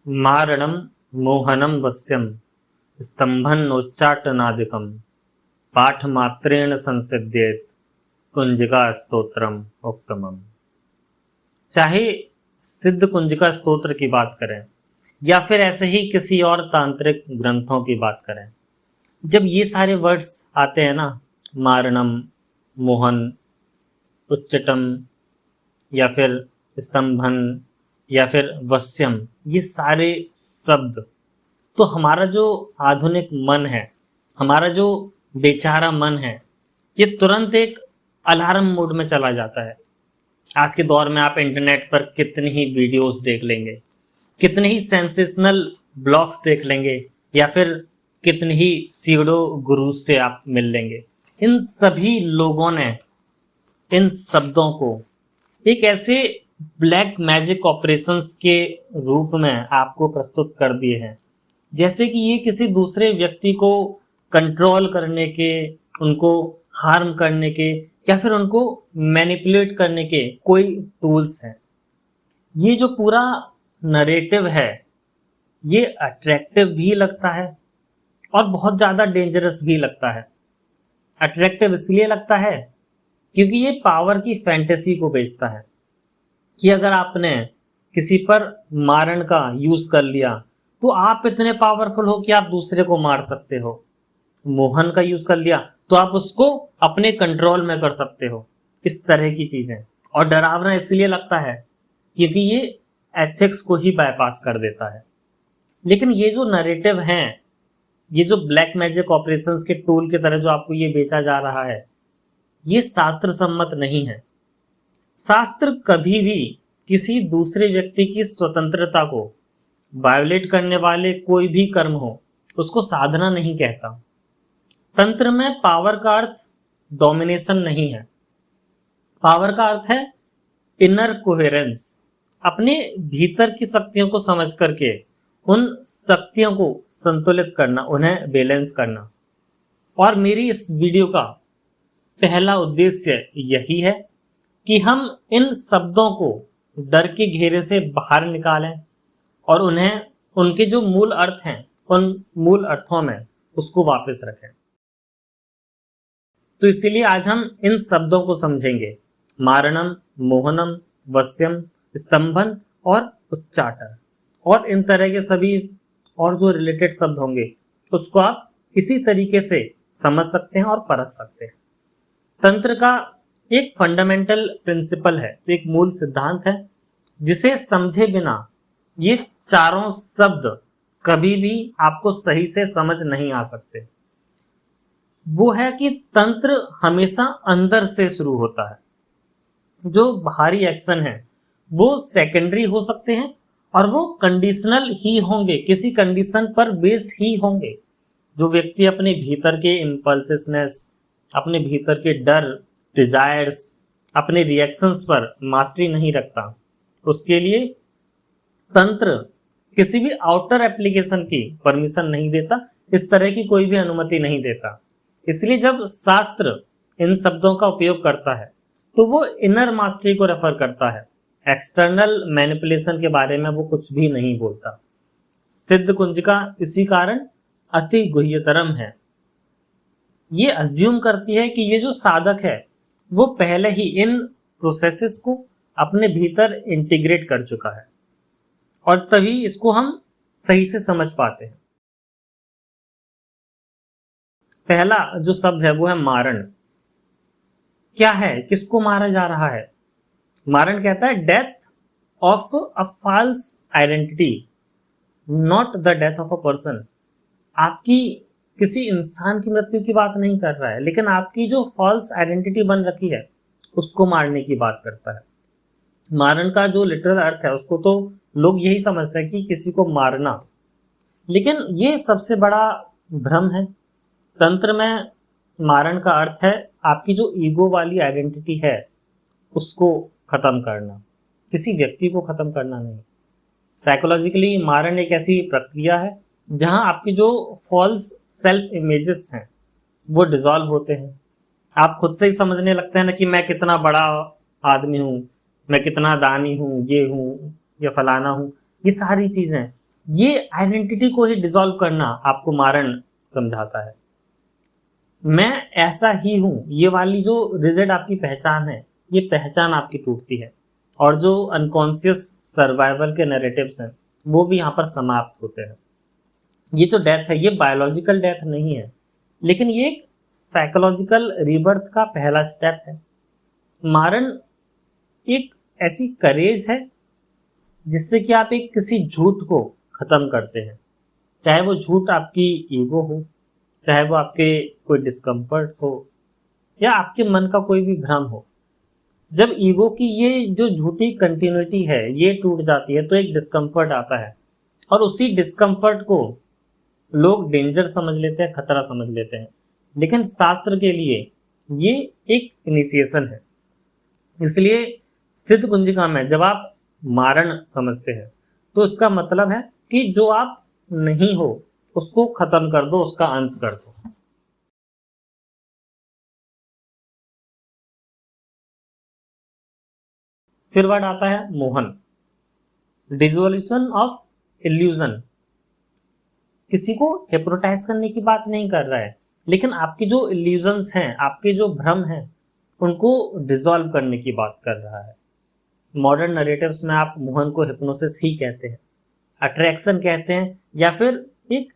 मारणं मोहनं वश्यं स्तम्भन्नोच्चाटनादिकं पाठमात्रेण संसिद्ध्येत कुंजिका स्तोत्रम उत्तमम। चाहे सिद्ध कुंजिका स्तोत्र की बात करें या फिर ऐसे ही किसी और तांत्रिक ग्रंथों की बात करें, जब ये सारे वर्ड्स आते हैं ना, मारणम, मोहन, उच्चटम या फिर स्तंभन या फिर वश्यम, ये सारे शब्द, तो हमारा जो आधुनिक मन है, हमारा जो बेचारा मन है, ये तुरंत एक अलार्म मोड में चला जाता है। आज के दौर में आप इंटरनेट पर कितनी ही वीडियोस देख लेंगे, कितने ही सेंसेशनल ब्लॉग्स देख लेंगे, या फिर कितने ही सीडो गुरुज से आप मिल लेंगे। इन सभी लोगों ने इन शब्दों को एक ऐसे ब्लैक मैजिक ऑपरेशंस के रूप में आपको प्रस्तुत कर दिए हैं, जैसे कि ये किसी दूसरे व्यक्ति को कंट्रोल करने के, उनको हार्म करने के या फिर उनको मैनिपुलेट करने के कोई टूल्स हैं। ये जो पूरा नरेटिव है, ये अट्रैक्टिव भी लगता है और बहुत ज़्यादा डेंजरस भी लगता है। अट्रैक्टिव इसलिए लगता है क्योंकि ये पावर की फैंटेसी को बेचता है कि अगर आपने किसी पर मारण का यूज कर लिया तो आप इतने पावरफुल हो कि आप दूसरे को मार सकते हो। मोहन का यूज कर लिया तो आप उसको अपने कंट्रोल में कर सकते हो। इस तरह की चीजें। और डरावना इसलिए लगता है क्योंकि ये एथिक्स को ही बाईपास कर देता है। लेकिन ये जो नरेटिव हैं, ये जो ब्लैक मैजिक ऑपरेशंस के टूल की तरह जो आपको ये बेचा जा रहा है, ये शास्त्र सम्मत नहीं है। शास्त्र कभी भी किसी दूसरे व्यक्ति की स्वतंत्रता को वायोलेट करने वाले कोई भी कर्म हो, उसको साधना नहीं कहता। तंत्र में पावर का अर्थ डोमिनेशन नहीं है। पावर का अर्थ है इनर कोहेरेंस, अपने भीतर की शक्तियों को समझ करके उन शक्तियों को संतुलित करना, उन्हें बैलेंस करना। और मेरी इस वीडियो का पहला उद्देश्य यही है कि हम इन शब्दों को डर के घेरे से बाहर निकालें और उन्हें उनके जो मूल अर्थ हैं, उन मूल अर्थों में उसको वापस रखें। तो इसीलिए आज हम इन शब्दों को समझेंगे, मारणम, मोहनम, वश्यम, स्तंभन और उच्चाटन, और इन तरह के सभी और जो रिलेटेड शब्द होंगे उसको आप इसी तरीके से समझ सकते हैं और परख सकते हैं। तंत्र का एक फंडामेंटल प्रिंसिपल है, एक मूल सिद्धांत है, जिसे समझे बिना ये चारों शब्द कभी भी आपको सही से समझ नहीं आ सकते। वो है कि तंत्र हमेशा अंदर से शुरू होता है। जो बाहरी एक्शन है वो सेकेंडरी हो सकते हैं और वो कंडीशनल ही होंगे, किसी कंडीशन पर बेस्ड ही होंगे। जो व्यक्ति अपने भीतर के इम्पल्सिवनेस, अपने भीतर के डर, डिजायर्स, अपने रिएक्शंस पर मास्टरी नहीं रखता, उसके लिए तंत्र किसी भी आउटर एप्लीकेशन की परमिशन नहीं देता, इस तरह की कोई भी अनुमति नहीं देता। इसलिए जब शास्त्र इन शब्दों का उपयोग करता है तो वो इनर मास्टरी को रेफर करता है, एक्सटर्नल मैनिपुलेशन के बारे में वो कुछ भी नहीं बोलता। सिद्ध कुंजिका इसी कारण अति गुह्यतरम है। ये अज्यूम करती है कि ये जो साधक है वो पहले ही इन प्रोसेसेस को अपने भीतर इंटीग्रेट कर चुका है और तभी इसको हम सही से समझ पाते हैं। पहला जो शब्द है वो है मारण। क्या है, किसको मारा जा रहा है? मारण कहता है death of a false identity, not the death of a person. आपकी किसी इंसान की मृत्यु की बात नहीं कर रहा है, लेकिन आपकी जो फॉल्स आइडेंटिटी बन रखी है उसको मारने की बात करता है। मारण का जो लिटरल अर्थ है उसको तो लोग यही समझते हैं कि किसी को मारना, लेकिन ये सबसे बड़ा भ्रम है। तंत्र में मारण का अर्थ है आपकी जो ईगो वाली आइडेंटिटी है उसको खत्म करना, किसी व्यक्ति को खत्म करना नहीं। साइकोलॉजिकली मारण एक ऐसी प्रक्रिया है जहां आपकी जो फॉल्स सेल्फ इमेजेस हैं वो डिसॉल्व होते हैं। आप खुद से ही समझने लगते हैं ना कि मैं कितना बड़ा आदमी हूँ, मैं कितना दानी हूँ, ये हूँ या फलाना हूँ। ये सारी चीजें ये आइडेंटिटी को ही डिसॉल्व करना आपको मारण समझाता है। मैं ऐसा ही हूं, ये वाली जो रिजिड आपकी पहचान है, ये पहचान आपकी टूटती है, और जो अनकॉन्शियस सर्वाइवल के नैरेटिव्स हैं वो भी यहाँ पर समाप्त होते हैं। ये जो डेथ है ये बायोलॉजिकल डेथ नहीं है, लेकिन ये एक साइकोलॉजिकल रीबर्थ का पहला स्टेप है। मारण एक ऐसी करेज है जिससे कि आप एक किसी झूठ को खत्म करते हैं, चाहे वो झूठ आपकी ईगो हो, चाहे वो आपके कोई डिस्कम्फर्ट हो, या आपके मन का कोई भी भ्रम हो। जब ईगो की ये जो झूठी कंटिन्यूटी है ये टूट जाती है तो एक डिस्कम्फर्ट आता है, और उसी डिस्कम्फर्ट को लोग डेंजर समझ लेते हैं, खतरा समझ लेते हैं, लेकिन शास्त्र के लिए ये एक इनिशिएशन है। इसलिए सिद्ध कुंजिका में जब आप मारण समझते हैं तो इसका मतलब है कि जो आप नहीं हो उसको खत्म कर दो, उसका अंत कर दो। फिर वर्ड आता है मोहन, डिसोल्यूशन ऑफ इल्यूजन। किसी को हिप्नोटाइज करने की बात नहीं कर रहा है, लेकिन आपकी जो इल्यूजन्स हैं, आपके जो भ्रम हैं, उनको डिसॉल्व करने की बात कर रहा है। मॉडर्न नरेटिव्स में आप मोहन को हिप्नोसिस ही कहते हैं, अट्रैक्शन कहते हैं, या फिर एक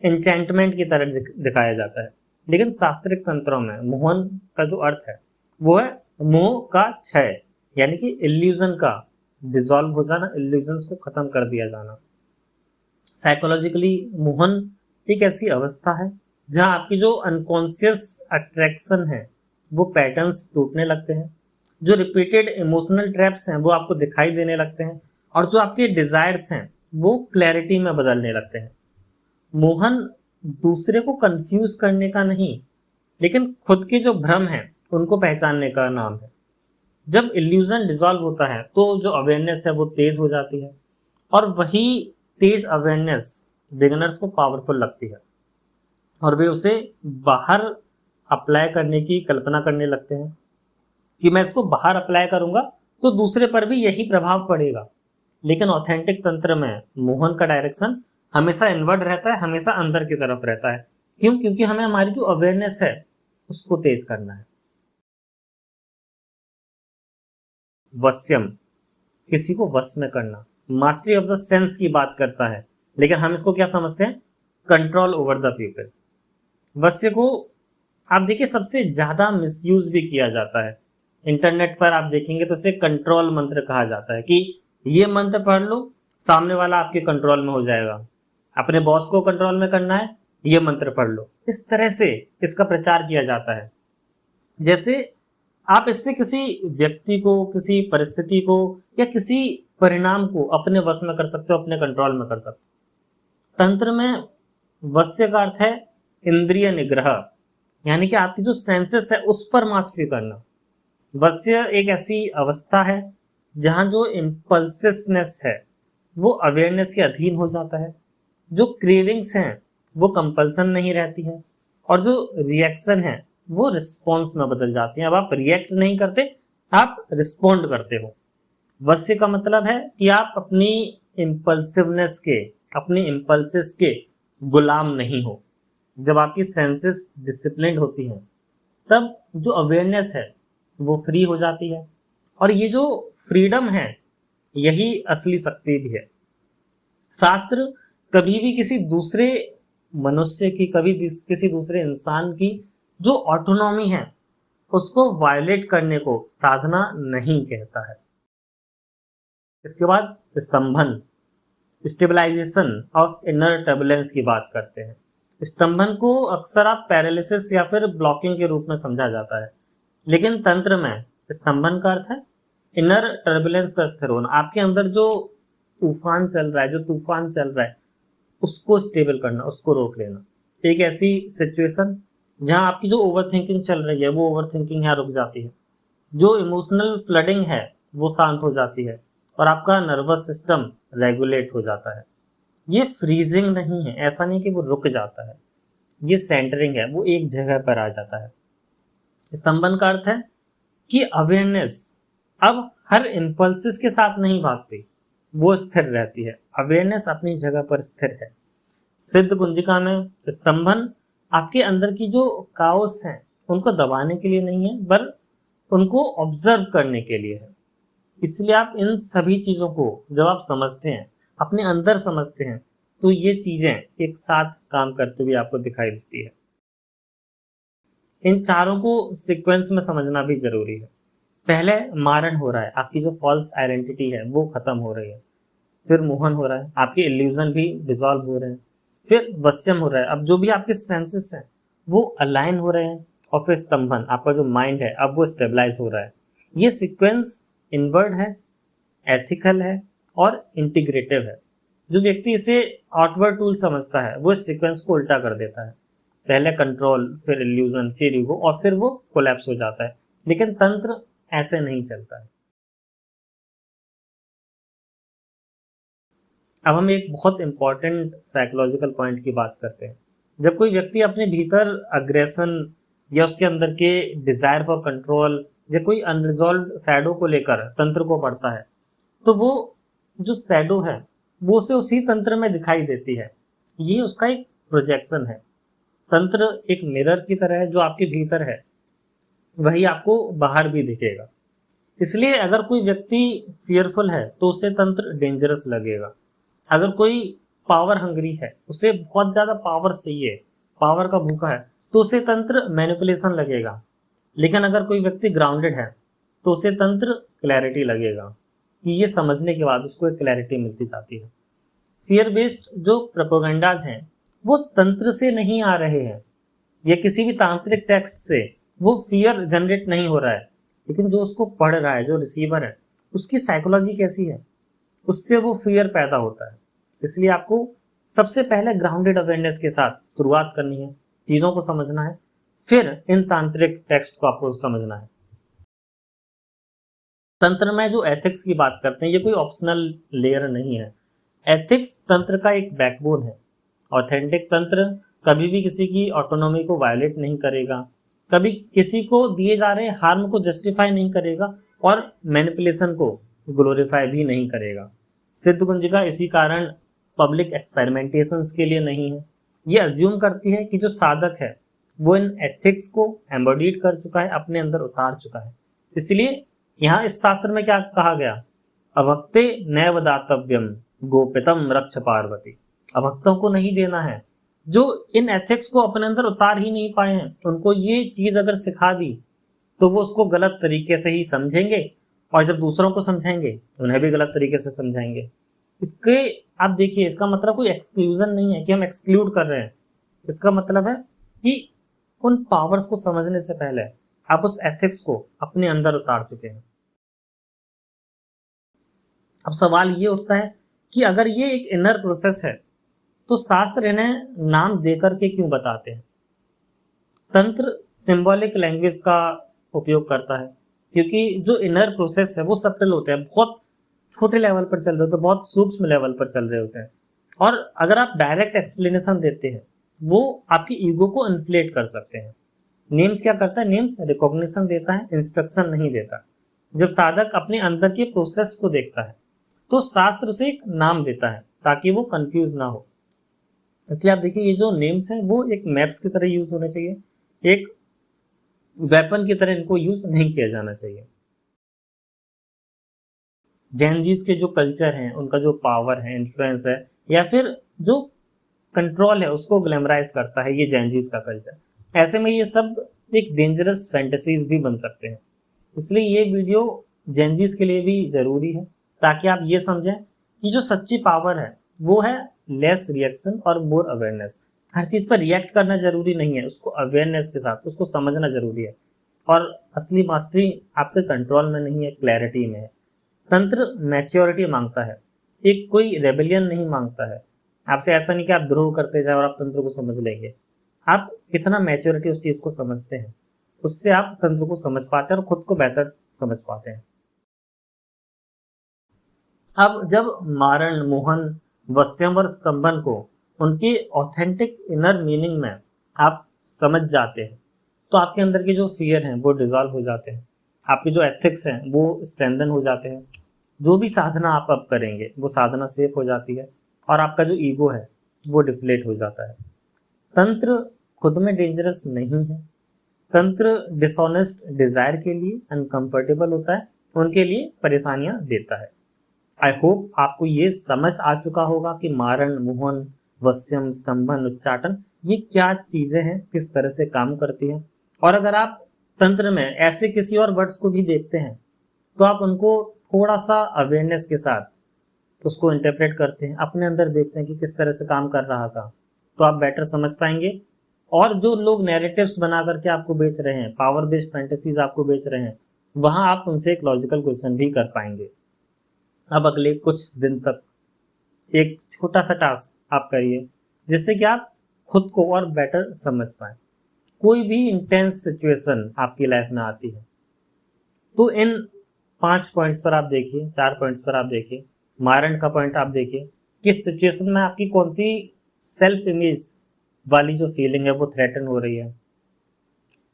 एन्चेंटमेंट की तरह दिखाया जाता है। लेकिन शास्त्रिक तंत्रों में मोहन का जो अर्थ है वो है मोह का क्षय, यानी कि इल्यूजन का डिसॉल्व हो जाना, इल्यूजन्स को खत्म कर दिया जाना। साइकोलॉजिकली मोहन एक ऐसी अवस्था है जहां आपकी जो अनकॉन्शियस अट्रैक्शन है वो पैटर्न्स टूटने लगते हैं, जो रिपीटेड इमोशनल ट्रैप्स हैं वो आपको दिखाई देने लगते हैं, और जो आपके डिजायर्स हैं वो क्लैरिटी में बदलने लगते हैं। मोहन दूसरे को कंफ्यूज करने का नहीं, लेकिन खुद के जो भ्रम हैं उनको पहचानने का नाम है। जब इल्यूजन डिसॉल्व होता है तो जो अवेयरनेस है वो तेज हो जाती है, और वही तेज अवेयरनेस बिगिनर्स को पावरफुल लगती है, और वे उसे बाहर अप्लाई करने की कल्पना करने लगते हैं कि मैं इसको बाहर अप्लाई करूंगा तो दूसरे पर भी यही प्रभाव पड़ेगा। लेकिन ऑथेंटिक तंत्र में मोहन का डायरेक्शन हमेशा इनवर्ड रहता है, हमेशा अंदर की तरफ रहता है। क्यों? क्योंकि हमें हमारी जो अवेयरनेस है उसको तेज करना है। वश्यम, किसी को वश में करना, मास्टरी ऑफ द सेंस की बात करता है, लेकिन हम इसको क्या समझते हैं? Control over the people. वश्य को आप देखिए सबसे ज्यादा मिसयूज भी किया जाता है। इंटरनेट पर आप देखेंगे तो इसे कंट्रोल मंत्र कहा जाता है कि ये मंत्र पढ़ लो, सामने वाला आपके कंट्रोल में हो जाएगा। अपने बॉस को कंट्रोल में करना है, ये मंत्र पढ़ लो। इस तरह से इसका प्रचार किया जाता है, जैसे आप इससे किसी व्यक्ति को, किसी परिस्थिति को, या किसी परिणाम को अपने वश में कर सकते हो, अपने कंट्रोल में कर सकते हो। तंत्र में वश्य का अर्थ है इंद्रिय निग्रह, यानी कि आपकी जो सेंसेस है उस पर मास्टरी करना। वश्य एक ऐसी अवस्था है जहां जो इम्पल्सिवनेस है वो अवेयरनेस के अधीन हो जाता है, जो क्रेविंग्स हैं वो कंपल्सन नहीं रहती है, और जो रिएक्शन है वो रिस्पॉन्स में बदल जाती हैं। अब आप रिएक्ट नहीं करते, आप रिस्पॉन्ड करते हो। वश्य का मतलब है कि आप अपनी इम्पल्सिवनेस के, अपनी इम्पल्सिस के गुलाम नहीं हो। जब आपकी सेंसेस डिसिप्लिन्ड होती हैं तब जो अवेयरनेस है वो फ्री हो जाती है, और ये जो फ्रीडम है यही असली शक्ति भी है। शास्त्र कभी भी किसी दूसरे मनुष्य की, कभी किसी दूसरे इंसान की जो ऑटोनॉमी है उसको वायलेट करने को साधना नहीं कहता है। इसके बाद स्तंभन, स्टेबलाइजेशन ऑफ इनर टर्बुलेंस की बात करते हैं। स्तंभन को अक्सर आप पैरालिसिस या फिर ब्लॉकिंग के रूप में समझा जाता है, लेकिन तंत्र में स्तंभन का अर्थ है इनर टर्बुलेंस का स्थिर होना। आपके अंदर जो तूफान चल रहा है, जो तूफान चल रहा है उसको स्टेबल करना, उसको रोक लेना। एक ऐसी सिचुएशन जहां आपकी जो ओवर थिंकिंग चल रही है वो ओवर थिंकिंग यहाँ रुक जाती है, जो इमोशनल फ्लडिंग है वो शांत हो जाती है, और आपका नर्वस सिस्टम रेगुलेट हो जाता है। ये फ्रीजिंग नहीं है, ऐसा नहीं कि वो रुक जाता है, ये सेंटरिंग है, वो एक जगह पर आ जाता है। स्तंभन का अर्थ है कि अवेयरनेस अब हर इम्पल्सिस के साथ नहीं भागती, वो स्थिर रहती है, अवेयरनेस अपनी जगह पर स्थिर है। सिद्ध कुंजिका में स्तंभन आपके अंदर की जो काओस है उनको दबाने के लिए नहीं है, पर उनको ऑब्जर्व करने के लिए है। इसलिए आप इन सभी चीजों को जब आप समझते हैं, अपने अंदर समझते हैं, तो ये चीजें एक साथ काम करते हुए आपको दिखाई देती है। इन चारों को सीक्वेंस में समझना भी जरूरी है। पहले मारण हो रहा है, आपकी जो फॉल्स आइडेंटिटी है वो खत्म हो रही है। फिर मोहन हो रहा है, आपके इल्यूजन भी डिसॉल्व हो रहे हैं। फिर वश्यम हो रहा है, अब जो भी आपके सेंसेस हैं वो अलाइन हो रहे हैं। और फिर स्तंभन, आपका जो माइंड है अब वो स्टेबलाइज हो रहा है। ये सीक्वेंस इनवर्ड है, एथिकल है और इंटीग्रेटिव है। जो व्यक्ति इसे आउटवर्ड टूल समझता है वो इस सीक्वेंस को उल्टा कर देता है। पहले कंट्रोल, फिर इल्यूजन, फिर ईगो, और फिर वो कोलैप्स हो जाता है। लेकिन तंत्र ऐसे नहीं चलता है। अब हम एक बहुत इंपॉर्टेंट साइकोलॉजिकल पॉइंट की बात करते हैं। जब कोई व्यक्ति अपने भीतर अग्रेशन या उसके अंदर के डिजायर फॉर कंट्रोल या कोई अनरिजॉल्व शैडो को लेकर तंत्र को पढ़ता है, तो वो जो शैडो है वो उसे उसी तंत्र में दिखाई देती है। ये उसका एक प्रोजेक्शन है। तंत्र एक मिरर की तरह है, जो आपके भीतर है वही आपको बाहर भी दिखेगा। इसलिए अगर कोई व्यक्ति फियरफुल है तो उसे तंत्र डेंजरस लगेगा। अगर कोई पावर हंग्री है, उसे बहुत ज्यादा पावर चाहिए, पावर का भूखा है, तो उसे तंत्र मैनिपुलेशन लगेगा। लेकिन अगर कोई व्यक्ति ग्राउंडेड है तो उसे तंत्र क्लैरिटी लगेगा, कि ये समझने के बाद उसको एक क्लैरिटी मिलती जाती है। फियर बेस्ड जो प्रोपेगेंडाज हैं वो तंत्र से नहीं आ रहे हैं या किसी भी तांत्रिक टेक्स्ट से वो फियर जनरेट नहीं हो रहा है, लेकिन जो उसको पढ़ रहा है, जो रिसीवर है, उसकी साइकोलॉजी कैसी है, उससे वो फियर पैदा होता है। इसलिए आपको सबसे पहले ग्राउंडेड अवेयरनेस के साथ शुरुआत करनी है, चीजों को समझना है, फिर इन तांत्रिक टेक्स्ट को आपको समझना है। तंत्र में जो एथिक्स की बात करते हैं ये कोई ऑप्शनल लेयर नहीं है। एथिक्स तंत्र का एक बैकबोन है। ऑथेंटिक तंत्र कभी भी किसी की ऑटोनॉमी को वायलेट नहीं करेगा, कभी किसी को दिए जा रहे हार्म को जस्टिफाई नहीं करेगा और मैनिपुलेशन को ग्लोरीफाई भी नहीं करेगा। सिद्ध कुंजिका इसी कारण पब्लिक एक्सपेरिमेंटेशंस के लिए नहीं है। ये अज्यूम करती है कि जो साधक है वो इन एथिक्स को एम्बॉडीड कर चुका है, अपने अंदर उतार चुका है। इसलिए यहाँ इस शास्त्र में क्या कहा गया, अभक्ते नैव दातव्यम गोपितम रक्ष पार्वती। अभक्तों को नहीं देना है। जो इन एथिक्स को अपने अंदर उतार ही नहीं पाए हैं, उनको ये चीज अगर सिखा दी तो वो उसको गलत तरीके से ही समझेंगे, और जब दूसरों को समझाएंगे उन्हें भी गलत तरीके से समझाएंगे। इसके आप देखिए, इसका मतलब कोई एक्सक्लूजन नहीं है कि हम एक्सक्लूड कर रहे हैं। इसका मतलब है कि उन पावर्स को समझने से पहले आप उस एथिक्स को अपने अंदर उतार चुके हैं। अब सवाल ये उठता है कि अगर ये एक इनर प्रोसेस है तो शास्त्र इन्हें नाम देकर के क्यों बताते हैं। तंत्र सिंबॉलिक लैंग्वेज का उपयोग करता है, क्योंकि जो इनर प्रोसेस है वो सटल होते हैं, बहुत छोटे लेवल पर चल रहे होते हैं, बहुत सूक्ष्म लेवल पर चल रहे होते हैं। और अगर आप डायरेक्ट एक्सप्लेनेशन देते हैं वो आपकी ईगो को इन्फ्लेट कर सकते हैं। नेम्स क्या करता है, नेम्स रिकॉग्निशन देता है, इंस्ट्रक्शन नहीं देता। जब साधक अपने अंदर के प्रोसेस को देखता है तो शास्त्र उसे एक नाम देता है ताकि वो कंफ्यूज ना हो। इसलिए आप देखिए, ये जो नेम्स हैं वो एक मैप्स की तरह यूज होने चाहिए, एक वेपन की तरह इनको यूज नहीं किया जाना चाहिए। जैनजीज के जो कल्चर हैं, उनका जो पावर है, इन्फ्लुएंस है, या फिर जो कंट्रोल है, उसको ग्लैमराइज करता है ये जैनजीज का कल्चर। ऐसे में ये शब्द एक डेंजरस फैंटेसीज भी बन सकते हैं। इसलिए ये वीडियो जैनजीज के लिए भी जरूरी है, ताकि आप ये समझें कि जो सच्ची पावर है वो है लेस रिएक्शन और मोर अवेयरनेस। हर चीज पर रिएक्ट करना जरूरी नहीं है, उसको अवेयरनेस के साथ उसको समझना जरूरी है। और असली मास्टरी आपके कंट्रोल में नहीं है, क्लैरिटी में है। तंत्र मैच्योरिटी मांगता है, एक कोई रेबेलियन नहीं मांगता है। आपसे ऐसा नहीं कि आप द्रोह करते जाए और आप तंत्र को समझ लेंगे। आप कितना मैच्योरिटी उस चीज को समझते हैं, उससे आप तंत्र को समझ पाते हैं और खुद को बेहतर समझ पाते हैं। अब जब मारण, मोहन, वश्यम और स्तंभन को उनके ऑथेंटिक इनर मीनिंग में आप समझ जाते हैं तो आपके अंदर के जो फियर हैं वो डिसॉल्व हो जाते हैं, आपके जो एथिक्स हैं वो स्ट्रेंथन हो जाते हैं। जो भी साधना आप अब करेंगे वो साधना सेफ हो जाती है और आपका जो ईगो है वो डिफ्लेट हो जाता है। तंत्र खुद में डेंजरस नहीं है। तंत्र डिसऑनेस्ट डिजायर के लिए अनकंफर्टेबल होता है, उनके लिए परेशानियां देता है। आई होप आपको ये समझ आ चुका होगा कि मारण, मोहन, वश्यम, स्तंभन, उच्चाटन ये क्या चीजें हैं, किस तरह से काम करती हैं। और अगर आप तंत्र में ऐसे किसी और वर्ड्स को भी देखते हैं तो आप उनको थोड़ा सा अवेयरनेस के साथ उसको इंटरप्रेट करते हैं, अपने अंदर देखते हैं कि किस तरह से काम कर रहा था, तो आप बेटर समझ पाएंगे। और जो लोग नैरेटिव्स बना करके आपको बेच रहे हैं, पावर बेस्ड फैंटेसीज आपको बेच रहे हैं, वहां आप उनसे एक लॉजिकल क्वेश्चन भी कर पाएंगे। अब अगले कुछ दिन तक एक छोटा सा टास्क आप करिए जिससे कि आप खुद को और बेटर समझ पाए। कोई भी इंटेंस सिचुएशन आपकी लाइफ में आती है तो इन 5 पॉइंट्स पर आप देखिए, 4 पॉइंट्स पर आप देखिए। मारण का पॉइंट आप देखिए, किस सिचुएशन में आपकी कौन सी सेल्फ इमेज वाली जो फीलिंग है वो थ्रेटन हो रही है।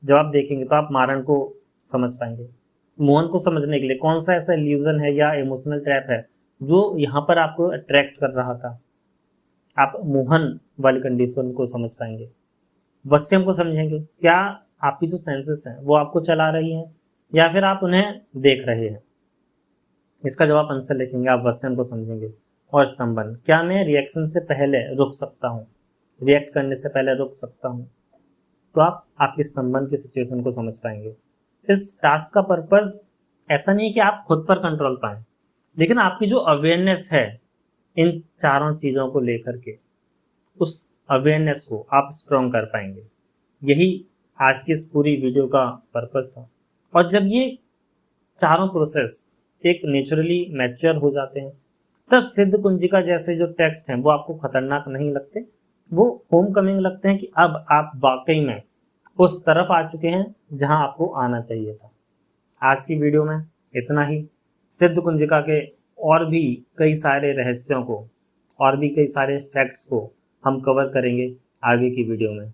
जब आप देखेंगे तो आप मारण को समझ पाएंगे। मोहन को समझने के लिए कौन सा ऐसा इल्यूजन है या इमोशनल ट्रैप है जो यहाँ पर आपको अट्रैक्ट कर रहा था, आप मोहन वाली कंडीशन को समझ पाएंगे। वश्यम को समझेंगे, क्या आपकी जो सेंसेस हैं वो आपको चला रही हैं या फिर आप उन्हें देख रहे हैं। इसका जवाब आंसर लिखेंगे, आप वश्यम को समझेंगे। और स्तंभन, क्या मैं रिएक्शन से पहले रुक सकता हूँ, रिएक्ट करने से पहले रुक सकता हूँ, तो आप आपके स्तंभन की सिचुएशन को समझ पाएंगे। इस टास्क का पर्पस ऐसा नहीं कि आप खुद पर कंट्रोल पाएं, लेकिन आपकी जो अवेयरनेस है इन चारों चीज़ों को लेकर के, उस अवेयरनेस को आप स्ट्रॉन्ग कर पाएंगे। यही आज की इस पूरी वीडियो का पर्पस था। और जब ये चारों प्रोसेस एक नेचुरली मैच्योर हो जाते हैं तब सिद्ध कुंजिका जैसे जो टेक्स्ट हैं वो आपको खतरनाक नहीं लगते, वो होम कमिंग लगते हैं कि अब आप वाकई में उस तरफ आ चुके हैं जहां आपको आना चाहिए था। आज की वीडियो में इतना ही। सिद्ध कुंजिका के और भी कई सारे रहस्यों को और भी कई सारे फैक्ट्स को हम कवर करेंगे आगे की वीडियो में।